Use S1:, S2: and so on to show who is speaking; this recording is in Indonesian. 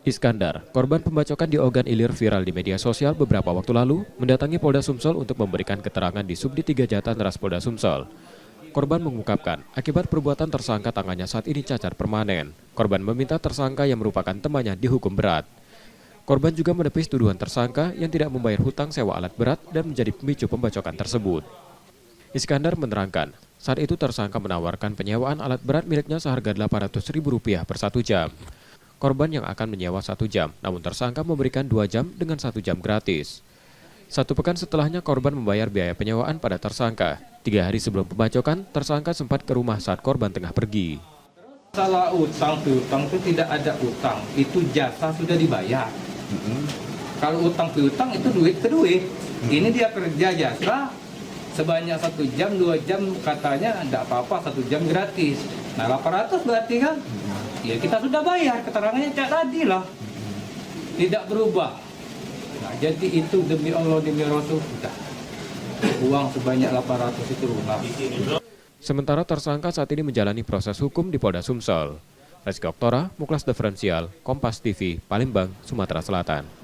S1: Iskandar, korban pembacokan di Ogan Ilir viral di media sosial beberapa waktu lalu, mendatangi Polda Sumsel untuk memberikan keterangan di Subdit 3 Jatan Ras Polda Sumsel. Korban mengungkapkan, akibat perbuatan tersangka tangannya saat ini cacat permanen. Korban meminta tersangka yang merupakan temannya dihukum berat. Korban juga menepis tuduhan tersangka yang tidak membayar hutang sewa alat berat dan menjadi pemicu pembacokan tersebut. Iskandar menerangkan, saat itu tersangka menawarkan penyewaan alat berat miliknya seharga Rp800.000 per 1 jam. Korban yang akan menyewa 1 jam, namun tersangka memberikan 2 jam dengan 1 jam gratis. 1 pekan setelahnya korban membayar biaya penyewaan pada tersangka. 3 hari sebelum pembacokan, tersangka sempat ke rumah saat korban tengah pergi.
S2: Salah utang piutang itu tidak ada utang, itu jasa sudah dibayar. Kalau utang piutang itu duit ke duit. Ini dia kerja jasa sebanyak 1 jam, 2 jam katanya tidak apa-apa, 1 jam gratis. Nah 800 berarti kan? Ya kita sudah bayar, keterangannya tadi lah. Tidak berubah. Nah, jadi itu demi Allah, demi Rasul, sudah. Uang sebanyak 800 itu lunas.
S1: Sementara tersangka saat ini menjalani proses hukum di Polda Sumsel. Rizky Oktora, Muklas Diferensial, Kompas TV, Palembang, Sumatera Selatan.